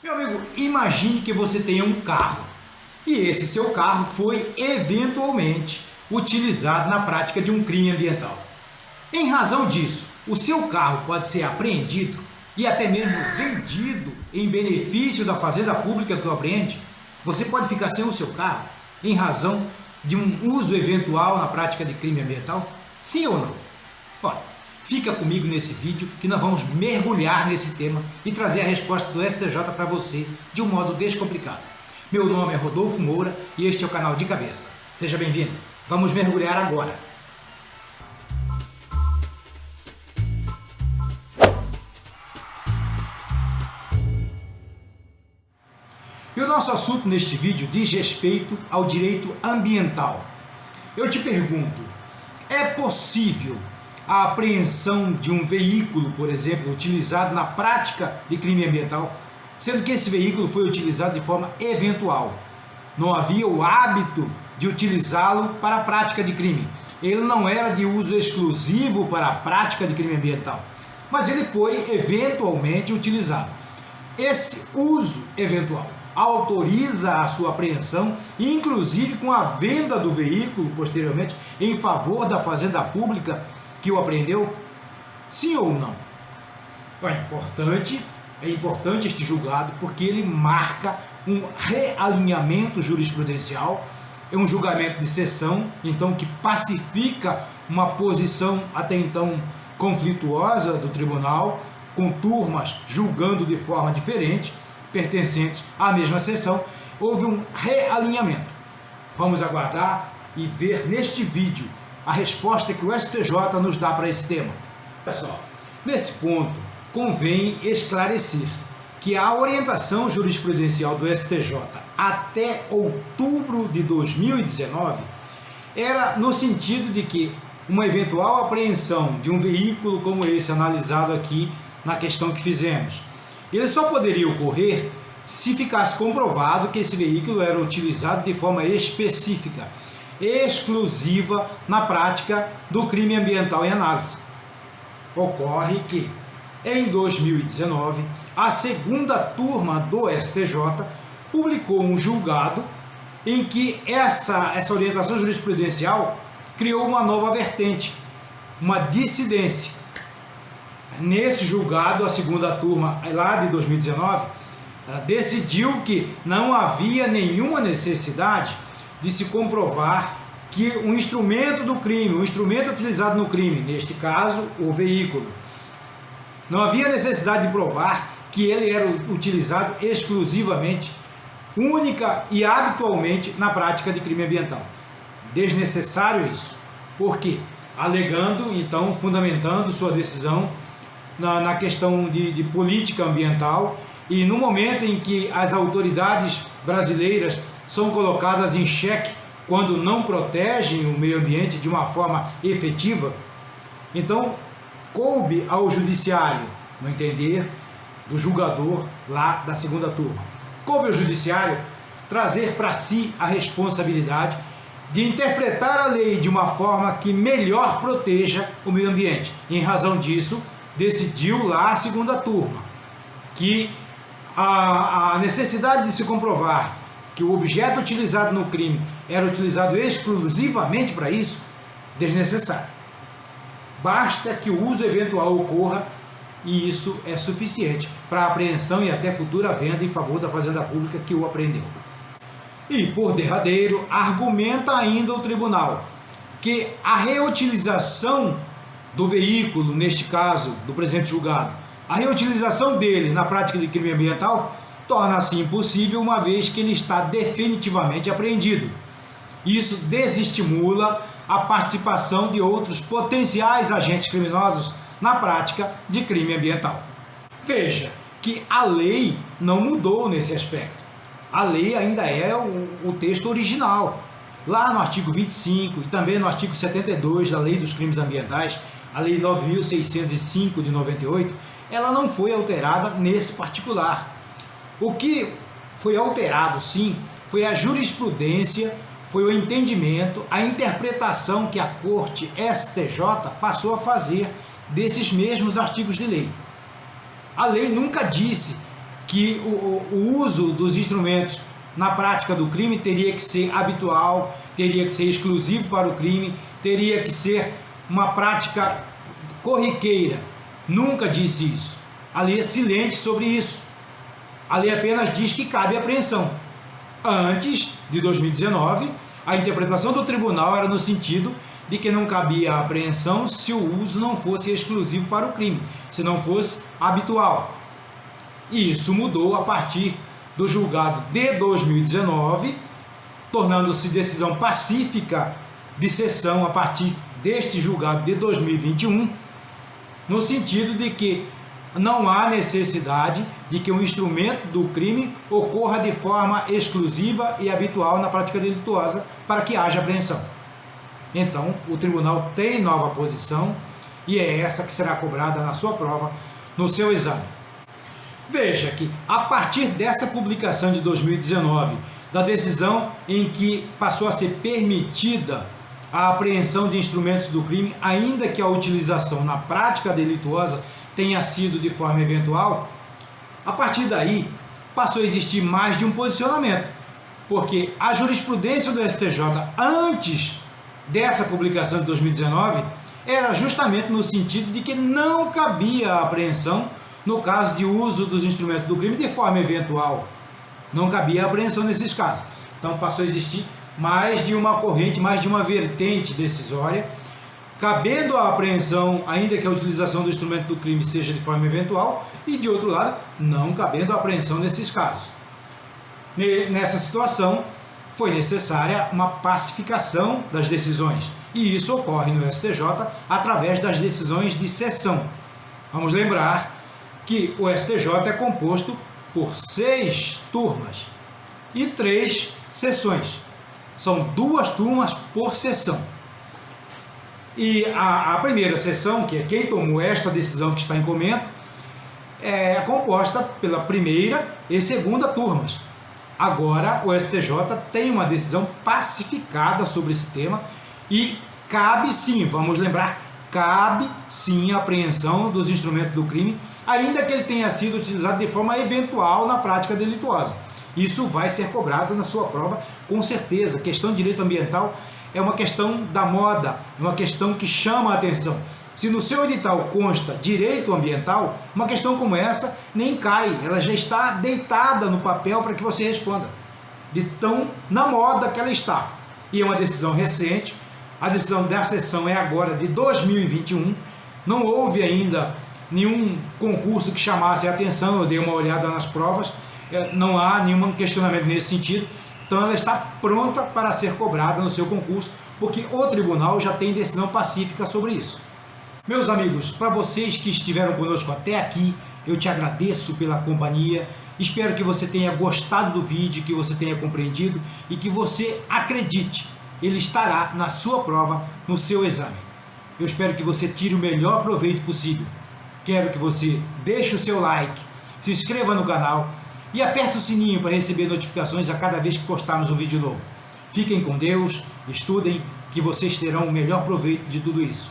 Meu amigo, imagine que você tenha um carro e esse seu carro foi eventualmente utilizado na prática de um crime ambiental. Em razão disso, o seu carro pode ser apreendido e até mesmo vendido em benefício da fazenda pública que o apreende. Você pode ficar sem o seu carro em razão de um uso eventual na prática de crime ambiental? Sim ou não? Olha, fica comigo nesse vídeo que nós vamos mergulhar nesse tema e trazer a resposta do STJ para você de um modo descomplicado. Meu nome é Rodolfo Moura e este é o canal De Cabeça. Seja bem-vindo. Vamos mergulhar agora. E o nosso assunto neste vídeo diz respeito ao direito ambiental. Eu te pergunto, é possível a apreensão de um veículo, por exemplo, utilizado na prática de crime ambiental, sendo que esse veículo foi utilizado de forma eventual? Não havia o hábito de utilizá-lo para a prática de crime. Ele não era de uso exclusivo para a prática de crime ambiental, mas ele foi eventualmente utilizado. Esse uso eventual autoriza a sua apreensão, inclusive com a venda do veículo posteriormente em favor da fazenda pública que o apreendeu? Sim ou não? É importante este julgado porque ele marca um realinhamento jurisprudencial, é um julgamento de sessão, então que pacifica uma posição até então conflituosa do tribunal, com turmas julgando de forma diferente, pertencentes à mesma sessão. Houve um realinhamento. Vamos aguardar e ver neste vídeo a resposta que o STJ nos dá para esse tema. Olha só, nesse ponto convém esclarecer que a orientação jurisprudencial do STJ até outubro de 2019 era no sentido de que uma eventual apreensão de um veículo como esse analisado aqui na questão que fizemos, ele só poderia ocorrer se ficasse comprovado que esse veículo era utilizado de forma específica, exclusiva na prática do crime ambiental em análise. Ocorre que, em 2019, a segunda turma do STJ publicou um julgado em que essa orientação jurisprudencial criou uma nova vertente, uma dissidência. Nesse julgado, a segunda turma, lá de 2019, decidiu que não havia nenhuma necessidade de se comprovar que o instrumento do crime, o instrumento utilizado no crime, neste caso, o veículo, não havia necessidade de provar que ele era utilizado exclusivamente, única e habitualmente na prática de crime ambiental. Desnecessário isso. Por quê? Alegando, então, fundamentando sua decisão na questão de política ambiental, e no momento em que as autoridades brasileiras são colocadas em xeque quando não protegem o meio ambiente de uma forma efetiva, então coube ao judiciário, no entender do julgador lá da segunda turma, coube ao judiciário trazer para si a responsabilidade de interpretar a lei de uma forma que melhor proteja o meio ambiente. Em razão disso, decidiu lá a segunda turma que a necessidade de se comprovar que o objeto utilizado no crime era utilizado exclusivamente para isso, desnecessário. Basta que o uso eventual ocorra e isso é suficiente para apreensão e até futura venda em favor da fazenda pública que o apreendeu. E, por derradeiro, argumenta ainda o tribunal que a reutilização do veículo, neste caso, do presente julgado, a reutilização dele na prática de crime ambiental torna-se impossível uma vez que ele está definitivamente apreendido. Isso desestimula a participação de outros potenciais agentes criminosos na prática de crime ambiental. Veja que a lei não mudou nesse aspecto. A lei ainda é o texto original. Lá no artigo 25 e também no artigo 72 da Lei dos Crimes Ambientais, a Lei 9.605 de 98, ela não foi alterada nesse particular. O que foi alterado, sim, foi a jurisprudência, foi o entendimento, a interpretação que a Corte STJ passou a fazer desses mesmos artigos de lei. A lei nunca disse que o uso dos instrumentos na prática do crime teria que ser habitual, teria que ser exclusivo para o crime, teria que ser uma prática corriqueira. Nunca disse isso. A lei é silente sobre isso. A lei apenas diz que cabe apreensão. Antes de 2019, a interpretação do tribunal era no sentido de que não cabia apreensão se o uso não fosse exclusivo para o crime, se não fosse habitual. E isso mudou a partir do julgado de 2019, tornando-se decisão pacífica de sessão a partir deste julgado de 2021, no sentido de que não há necessidade de que o instrumento do crime ocorra de forma exclusiva e habitual na prática delituosa para que haja apreensão. Então, o tribunal tem nova posição e é essa que será cobrada na sua prova, no seu exame. Veja que, a partir dessa publicação de 2019, da decisão em que passou a ser permitida a apreensão de instrumentos do crime, ainda que a utilização na prática delituosa tenha sido de forma eventual, a partir daí passou a existir mais de um posicionamento, porque a jurisprudência do STJ antes dessa publicação de 2019 era justamente no sentido de que não cabia a apreensão no caso de uso dos instrumentos do crime de forma eventual. Não cabia a apreensão nesses casos. Então passou a existir mais de uma corrente, mais de uma vertente decisória, cabendo a apreensão, ainda que a utilização do instrumento do crime seja de forma eventual, e de outro lado, não cabendo a apreensão nesses casos. Nessa situação, foi necessária uma pacificação das decisões, e isso ocorre no STJ através das decisões de sessão. Vamos lembrar que o STJ é composto por 6 turmas e 3 sessões. São 2 turmas por sessão. E a primeira sessão, que é quem tomou esta decisão que está em comento, é composta pela primeira e segunda turmas. Agora o STJ tem uma decisão pacificada sobre esse tema e cabe sim, vamos lembrar, cabe sim a apreensão dos instrumentos do crime, ainda que ele tenha sido utilizado de forma eventual na prática delituosa. Isso vai ser cobrado na sua prova, com certeza. A questão de direito ambiental é uma questão da moda, é uma questão que chama a atenção. Se no seu edital consta direito ambiental, uma questão como essa nem cai, ela já está deitada no papel para que você responda, de tão na moda que ela está. E é uma decisão recente, a decisão da sessão é agora de 2021, não houve ainda nenhum concurso que chamasse a atenção, eu dei uma olhada nas provas, não há nenhum questionamento nesse sentido, então ela está pronta para ser cobrada no seu concurso, porque o tribunal já tem decisão pacífica sobre isso. Meus amigos, para vocês que estiveram conosco até aqui, eu te agradeço pela companhia, espero que você tenha gostado do vídeo, que você tenha compreendido e que você acredite, ele estará na sua prova, no seu exame. Eu espero que você tire o melhor proveito possível. Quero que você deixe o seu like, se inscreva no canal e aperte o sininho para receber notificações a cada vez que postarmos um vídeo novo. Fiquem com Deus, estudem, que vocês terão o melhor proveito de tudo isso.